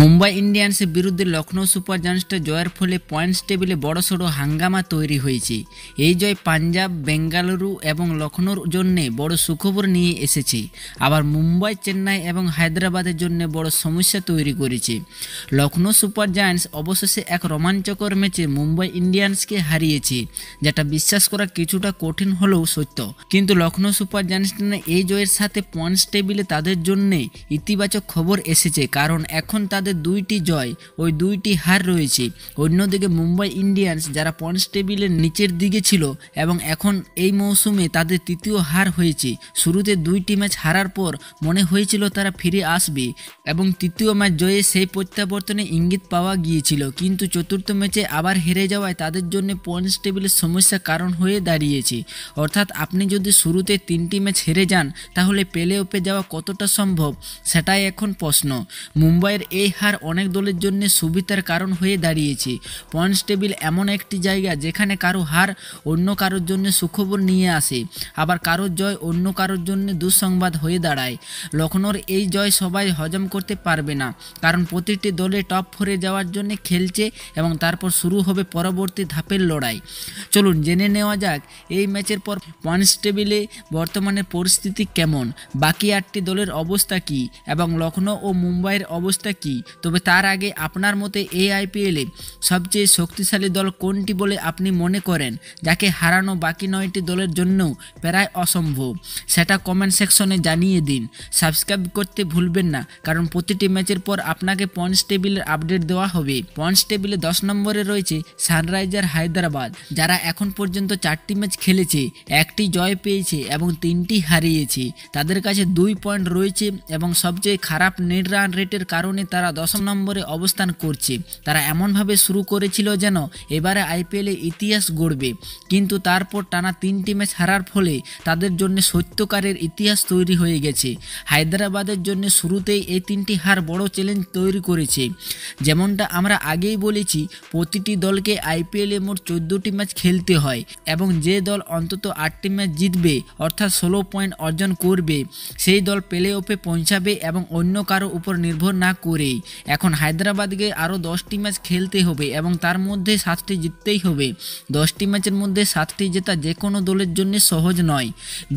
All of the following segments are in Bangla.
মুম্বাই ইন্ডিয়ান্সের বিরুদ্ধে লখনৌ সুপার জায়ান্টসের জয়ের ফলে পয়েন্টস টেবিলে বড়সড় হাঙ্গামা তৈরি হয়েছে। এই জয় পাঞ্জাব, বেঙ্গালুরু এবং লখনৌর জন্য বড় সুখবর নিয়ে এসেছে, আবার মুম্বাই, চেন্নাই এবং হায়দ্রাবাদের জন্য বড় সমস্যা তৈরি করেছে। লখনৌ সুপার জায়ান্টস অবশেষে এক রোমাঞ্চকর ম্যাচে মুম্বাই ইন্ডিয়ান্সকে হারিয়েছে, যেটা বিশ্বাস করা কিছুটা কঠিন হলেও সত্য। কিন্তু লখনৌ সুপার জায়ান্টসের এই জয়ের সাথে পয়েন্টস টেবিলে তাদের জন্য ইতিবাচক খবর এসেছে, কারণ এখন তাদের দুইটি জয় ওই দুইটি হার রয়েছে। অন্যদিকে মুম্বাই ইন্ডিয়ান্স, যারা পয়েন্টস টেবিলের নিচের দিকে ছিল এবং এখন এই মৌসুমে তাদের তৃতীয় হার হয়েছে। শুরুতে দুইটি ম্যাচ হারার পর মনে হয়েছিল তারা ফিরে আসবে এবং তৃতীয় ম্যাচ জয়ে সেই প্রত্যাবর্তনে ইঙ্গিত পাওয়া গিয়েছিল, কিন্তু চতুর্থ ম্যাচে আবার হেরে যাওয়ায় তাদের জন্য পয়েন্টস টেবিলের সমস্যা কারণ হয়ে দাঁড়িয়েছে। অর্থাৎ আপনি যদি শুরুতে 3টি ম্যাচ হেরে যান তাহলে প্লে অফে যাওয়া কতটা সম্ভব সেটাই এখন প্রশ্ন। মুম্বাইয়ের এই হার অনেক দলের জন্য সুবিধার কারণ হয়ে দাঁড়িয়েছে। পয়েন্টস টেবিল এমন একটি জায়গা যেখানে কারো হার অন্য কারোর জন্য সুখবর নিয়ে আসে, আবার কারোর জয় অন্য কারোর জন্য দুঃসংবাদ হয়ে দাঁড়ায়। লখনৌর এই জয় সবাই হজম করতে পারবে না, কারণ প্রতিটি দলে টপ 4-এ যাওয়ার জন্য খেলছে এবং তারপর শুরু হবে পরবর্তী ধাপের লড়াই। চলুন জেনে নেওয়া যাক এই ম্যাচের পর পয়েন্টস টেবিলে বর্তমানে পরিস্থিতি কেমন, বাকি 8টি দলের অবস্থা কী এবং লখনৌ ও মুম্বাইয়ের অবস্থা কী। তবে তার আগে আপনার মতে এই আইপিএলে সবচেয়ে শক্তিশালী দল কোনটি বলে আপনি মনে করেন, যাকে হারানো বাকি 9টি দলের জন্যও প্রায় অসম্ভব, সেটা কমেন্ট সেকশনে জানিয়ে দিন। সাবস্ক্রাইব করতে ভুলবেন না, কারণ প্রতিটি ম্যাচের পর আপনাকে পয়েন্টস টেবিলের আপডেট দেওয়া হবে। পয়েন্টস টেবিলে 10 নম্বরে রয়েছে সানরাইজার হায়দ্রাবাদ, যারা এখন পর্যন্ত 4টি ম্যাচ খেলেছে, 1টি জয় পেয়েছে এবং 3টি হারিয়েছে। তাদের কাছে 2 পয়েন্ট রয়েছে এবং সবচেয়ে খারাপ নেট রান রেটের কারণে তারা 10 নম্বরে অবস্থান করছে। তারা এমনভাবে শুরু করেছিল যেন এবারে আইপিএলে ইতিহাস গড়বে, কিন্তু তারপর টানা 3টি ম্যাচ হারার ফলে তাদের জন্য সত্যকারের ইতিহাস তৈরি হয়ে গেছে। হায়দ্রাবাদের জন্য শুরুতেই এই 3টি হার বড় চ্যালেঞ্জ তৈরি করেছে। যেমনটা আমরা আগেই বলেছি, প্রতিটি দলকে আইপিএলে মোট 14টি ম্যাচ খেলতে হয় এবং যে দল অন্তত 8টি ম্যাচ জিতবে অর্থাৎ 16 পয়েন্ট অর্জন করবে সেই দল প্লে অফে পৌঁছাবে এবং অন্য কারো উপর নির্ভর না করেই। এখন হায়দ্রাবাদকে আরও 10টি ম্যাচ খেলতে হবে এবং তার মধ্যে 7টি জিততেই হবে। 10টি ম্যাচের মধ্যে 7টি জেতা যে কোনো দলের জন্য সহজ নয়,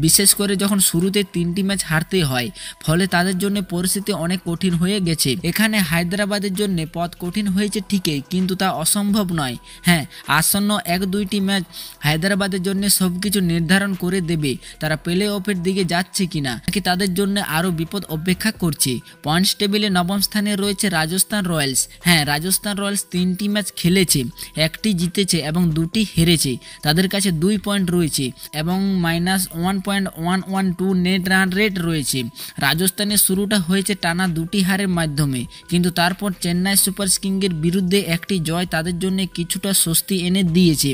বিশেষ করে যখন শুরুতে 3টি ম্যাচ হারতে হয়, ফলে তাদের জন্য পরিস্থিতি অনেক কঠিন হয়ে গেছে। এখানে হায়দ্রাবাদের জন্য পথ কঠিন হয়েছে ঠিকই, কিন্তু তা অসম্ভব নয়। হ্যাঁ, আসন্ন 1-2টি ম্যাচ হায়দ্রাবাদের জন্য সবকিছু নির্ধারণ করে দেবে তারা প্লে অফের দিকে যাচ্ছে কিনা, নাকি তাদের জন্য আরও বিপদ অপেক্ষা করছে। পয়েন্টস টেবিলে 9ম স্থানে রয়েছে রাজস্থান রয়্যালস। হ্যাঁ, রাজস্থান রয়্যালস 3টি ম্যাচ খেলেছে, 1টি জিতেছে এবং 2টি হেরেছে। তাদের কাছে 2 পয়েন্ট রয়েছে এবং -1.112 নেট রান রেট রয়েছে। রাজস্থানের শুরুটা হয়েছে টানা 2টি হারের মাধ্যমে, কিন্তু তারপর চেন্নাই সুপার কিংসের বিরুদ্ধে 1টি জয় তাদের জন্য কিছুটা স্বস্তি এনে দিয়েছে।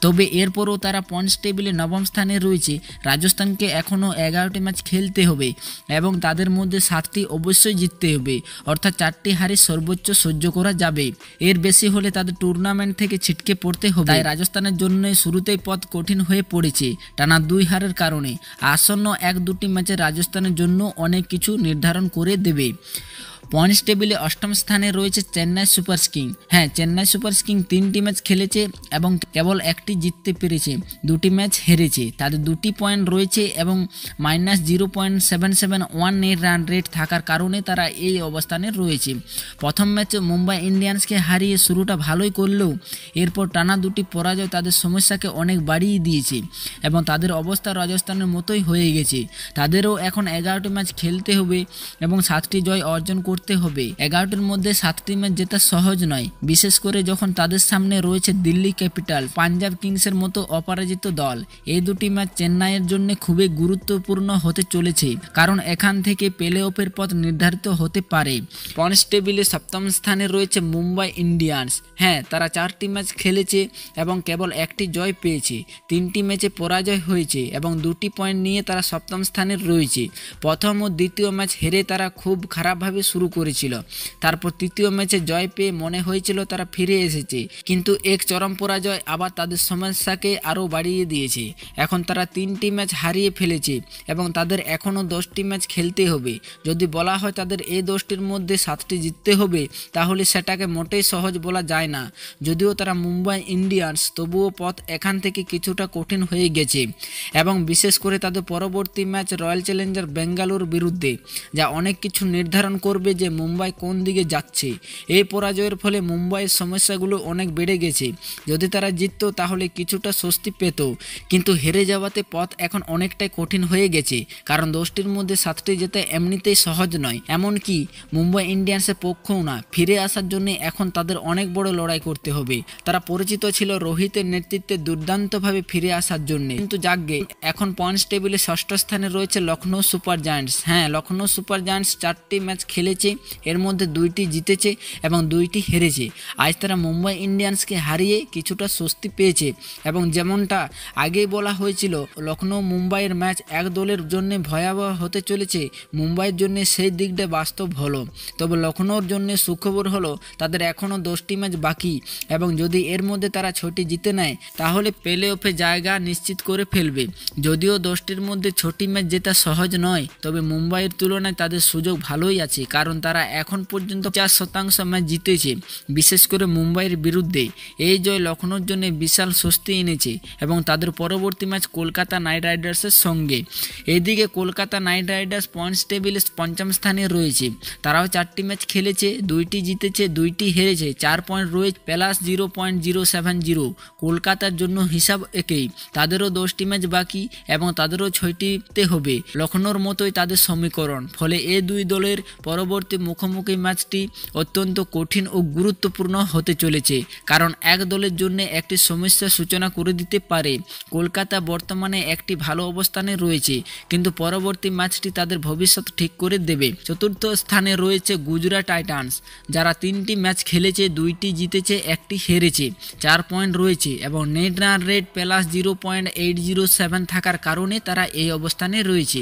তবে এরপরও তারা পয়েন্টস টেবিলে 9ম স্থানে রয়েছে। রাজস্থানকে এখনও 11টি ম্যাচ খেলতে হবে এবং তাদের মধ্যে 7টি অবশ্যই জিততে হবে, অর্থাৎ 4টি হারে সর্বোচ্চ সহ্য করা যাবে। এর বেশি হলে তাদের টুর্নামেন্ট থেকে ছিটকে পড়তে হবে। তাই রাজস্থানের জন্য শুরুতেই পথ কঠিন হয়ে পড়েছে টানা 2 হারের কারণে। আসন্ন 1-2টি ম্যাচে রাজস্থানের জন্য অনেক কিছু নির্ধারণ করে দেবে। পয়েন্টস টেবিলে 8ম স্থানে রয়েছে চেন্নাই সুপার কিংস। হ্যাঁ, চেন্নাই সুপার কিংস 3টি ম্যাচ খেলেছে এবং কেবল 1টি জিততে পেরেছে, 2টি ম্যাচ হেরেছে। তাদের 2টি পয়েন্ট রয়েছে এবং -0.771 নেট রান রেট থাকার কারণে তারা এই অবস্থানে রয়েছে। প্রথম ম্যাচে মুম্বাই ইন্ডিয়ান্সকে হারিয়ে শুরুটা ভালোই করলেও এরপর টানা 2টি পরাজয় তাদের সমস্যাকে অনেক বাড়িয়ে দিয়েছে এবং তাদের অবস্থা রাজস্থানের মতোই হয়ে গেছে। তাদেরও এখন 11টি ম্যাচ খেলতে হবে এবং 7টি জয় অর্জন করতে হবে। 11টির মধ্যে 7টি ম্যাচ জেতা সহজ নয়, বিশেষ করে যখন তাদের সামনে রয়েছে দিল্লি ক্যাপিটাল, পাঞ্জাব কিংসের মতো অপরাজিত দল। এই 2টি ম্যাচ চেন্নাইয়ের জন্য খুবই গুরুত্বপূর্ণ হতে চলেছে, কারণ এখান থেকে প্লে অফের পথ নির্ধারিত হতে পারে। পয়েন্টস টেবিলে 7ম স্থানে রয়েছে মুম্বাই ইন্ডিয়ান্স। হ্যাঁ, তারা 4টি ম্যাচ খেলেছে এবং কেবল 1টি জয় পেয়েছে, 3টি ম্যাচে পরাজয় হয়েছে এবং 2টি পয়েন্ট নিয়ে তারা 7ম স্থানে রয়েছে। প্রথম ও দ্বিতীয় ম্যাচ হেরে তারা খুব খারাপভাবে শুরু শুরু করেছিল। তারপর তৃতীয় ম্যাচে জয় পেয়ে মনে হয়েছিল তারা ফিরে এসেছে, কিন্তু এক চরম পরাজয় আবার তাদের সমস্যাকে আরও বাড়িয়ে দিয়েছে। এখন তারা 3টি ম্যাচ হারিয়ে ফেলেছে এবং তাদের এখনও 10টি ম্যাচ খেলতে হবে। যদি বলা হয় তাদের এই 10টির মধ্যে 7টি জিততে হবে, তাহলে সেটাকে মোটেই সহজ বলা যায় না। যদিও তারা মুম্বাই ইন্ডিয়ান্স, তবুও পথ এখান থেকে কিছুটা কঠিন হয়ে গেছে এবং বিশেষ করে তাদের পরবর্তী ম্যাচ রয়্যাল চ্যালেঞ্জার বেঙ্গালুর বিরুদ্ধে, যা অনেক কিছু নির্ধারণ করবে যে মুম্বাই কোন দিকে যাচ্ছে। এই পরাজয়ের ফলে মুম্বাইয়ের সমস্যাগুলো অনেক বেড়ে গেছে। যদি তারা জিতত তাহলে কিছুটা স্বস্তি পেত, কিন্তু হেরে যাওয়াতে পথ এখন অনেকটাই কঠিন হয়ে গেছে, কারণ 10টির মধ্যে 7টি জেতা এমনিতেই সহজ নয়, এমনকি মুম্বাই ইন্ডিয়ান্সের পক্ষও না। ফিরে আসার জন্য এখন তাদের অনেক বড় লড়াই করতে হবে। তারা পরিচিত ছিল রোহিতের নেতৃত্বে দুর্দান্তভাবে ফিরে আসার জন্য, কিন্তু যাকগে এখন পয়েন্টস টেবিলে 6ষ্ঠ স্থানে রয়েছে লখনৌ সুপার জায়ান্টস। হ্যাঁ, লখনৌ সুপার জায়ান্টস 4টি ম্যাচ খেলেছে, এর মধ্যে 2টি জিতেছে এবং 2টি হেরেছে। আজ তারা মুম্বাই ইন্ডিয়ান্সকে হারিয়ে কিছুটা স্বস্তি পেয়েছে এবং যেমনটা আগেই বলা হয়েছিল, লখনৌ মুম্বাইয়ের ম্যাচ এক দলের জন্য ভয়াবহ হতে চলেছে, মুম্বাইয়ের জন্য সেই দিকটা বাস্তব হলো। তবে লখনৌর জন্য সুখবর হলো তাদের এখনও 10টি ম্যাচ বাকি এবং যদি এর মধ্যে তারা 6টি জিতে নেয় তাহলে প্লে অফে জায়গা নিশ্চিত করে ফেলবে। যদিও 10টির মধ্যে 6টি ম্যাচ জেতা সহজ নয়, তবে মুম্বাইয়ের তুলনায় তাদের সুযোগ ভালোই আছে, কারণ তারা এখন পর্যন্ত 50% ম্যাচ জিতেছে, বিশেষ করে মুম্বাইয়ের বিরুদ্ধে। এই জয় লখনৌর জন্য বিশাল স্বস্তি এনেছে এবং তাদের পরবর্তী ম্যাচ কলকাতা নাইট রাইডার্সের সঙ্গে। এদিকে কলকাতা নাইট রাইডার্স পয়েন্টস টেবিলে 5ম স্থানে রয়েছে। তারাও 4টি ম্যাচ খেলেছে, 2টি জিতেছে, 2টি হেরেছে, 4 পয়েন্ট রয়েছে প্লাস 0.070। কলকাতার জন্য হিসাব একই, তাদেরও 10টি ম্যাচ বাকি এবং তাদেরও 6টিতে হবে। লখনৌর মতোই তাদের সমীকরণ। ফলে এই দুই দলের পরবর্তী মুখোমুখি ম্যাচটি অত্যন্ত কঠিন ও গুরুত্বপূর্ণ হতে চলেছে, কারণ এক দলের জন্য একটি সমস্যার সূচনা করে দিতে পারে। কলকাতা বর্তমানে একটি ভালো অবস্থানে রয়েছে, কিন্তু পরবর্তী ম্যাচটি তাদের ভবিষ্যৎ ঠিক করে দেবে। 4র্থ স্থানে রয়েছে গুজরাট টাইটান্স, যারা 3টি ম্যাচ খেলেছে, 2টি জিতেছে, 1টি হেরেছে, 4 পয়েন্ট রয়েছে এবং নেট রান রেট প্লাস 0.807 থাকার কারণে তারা এই অবস্থানে রয়েছে।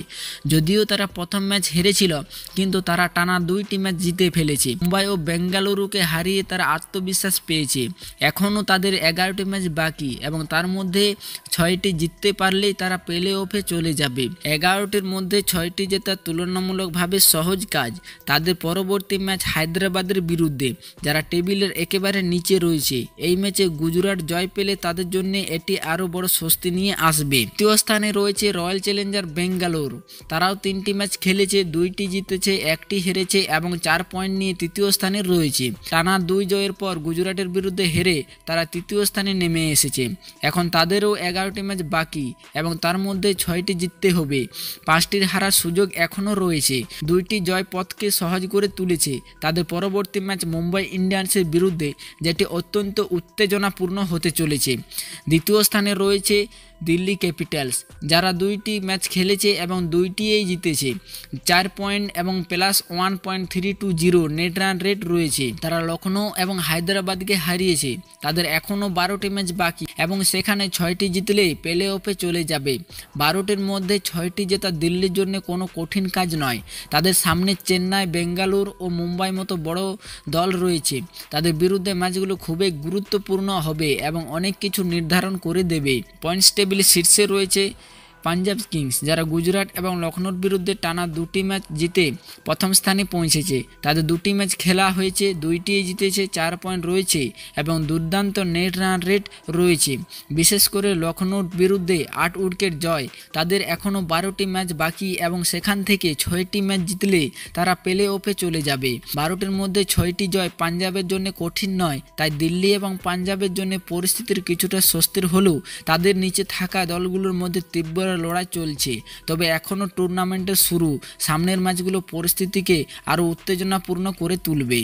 যদিও তারা প্রথম ম্যাচ হেরেছিল, কিন্তু তারা টানা 2টি ম্যাচ জিতে ফেলেছে। মুম্বাই ও বেঙ্গালুরুকে হারিয়ে তারা আত্মবিশ্বাস পেয়েছে। এখনও তাদের 11টি ম্যাচ বাকি এবং তার মধ্যে 6টি জিততে পারলেই তারা প্লে অফে চলে যাবে। 11টির মধ্যে 6টি জেতা তুলনামূলকভাবে সহজ কাজ। তাদের পরবর্তী ম্যাচ হায়দ্রাবাদের বিরুদ্ধে, যারা টেবিলের একেবারে নিচে রয়েছে। এই ম্যাচে গুজরাট জয় পেলে তাদের জন্য এটি আরও বড় স্বস্তি নিয়ে আসবে। 3য় স্থানে রয়েছে রয়্যাল চ্যালেঞ্জার বেঙ্গালোর। তারাও 3টি ম্যাচ খেলেছে, 2টি জিতেছে, 1টি হেরেছে এবং 4 পয়েন্ট নিয়ে 3য় স্থানে রয়েছে। টানা 2 জয়ের পর গুজরাটের বিরুদ্ধে হেরে তারা 3য় স্থানে নেমে এসেছে। এখন তাদেরও 11টি ম্যাচ বাকি এবং তার মধ্যে 6টি জিততে হবে। 5টির হারার সুযোগ এখনও রয়েছে। 2টি জয় পথকে সহজ করে তুলেছে তাদের পরবর্তী ম্যাচ মুম্বাই ইন্ডিয়ান্সের বিরুদ্ধে, যেটি অত্যন্ত উত্তেজনাপূর্ণ হতে চলেছে। 2য় স্থানে রয়েছে দিল্লি ক্যাপিটালস, যারা 2টি ম্যাচ খেলেছে এবং 2টিই জিতেছে, 4 পয়েন্ট এবং প্লাস 1.320 নেট রান রেট রয়েছে। তারা লখনৌ এবং হায়দ্রাবাদকে হারিয়েছে। তাদের এখনও 12টি ম্যাচ বাকি এবং সেখানে 6টি জিতলেই প্লে অফে চলে যাবে। 12টির মধ্যে 6টি জেতা দিল্লির জন্য কোনো কঠিন কাজ নয়। তাদের সামনে চেন্নাই, বেঙ্গালুরু ও মুম্বাই মতো বড় দল রয়েছে। তাদের বিরুদ্ধে ম্যাচগুলো খুবই গুরুত্বপূর্ণ হবে এবং অনেক কিছু নির্ধারণ করে দেবে। পয়েন্টস টেবিলে শীর্ষে রয়েছে পাঞ্জাব কিংস, যারা গুজরাট এবং লখনৌর বিরুদ্ধে টানা 2টি ম্যাচ জিতে প্রথম স্থানে পৌঁছেছে। তাদের 2টি ম্যাচ খেলা হয়েছে, 2টিই জিতেছে, 4 পয়েন্ট রয়েছে এবং দুর্দান্ত নেট রান রেট রয়েছে। বিশেষ করে লখনৌর বিরুদ্ধে 8 উইকেট জয়। তাদের এখনও 12টি ম্যাচ বাকি এবং সেখান থেকে 6টি ম্যাচ জিতলে তারা প্লে অফে চলে যাবে। 12টির মধ্যে 6টি জয় পাঞ্জাবের জন্য কঠিন নয়, তাই দিল্লি এবং পাঞ্জাবের জন্য পরিস্থিতির কিছুটা স্বস্তির হলেও তাদের নিচে থাকা দলগুলোর মধ্যে তীব্র লড়াই চলছে। তবে এখনও টুর্নামেন্টের শুরু, সামনের ম্যাচগুলো পরিস্থিতিকে আরও উত্তেজনাপূর্ণ করে তুলবে।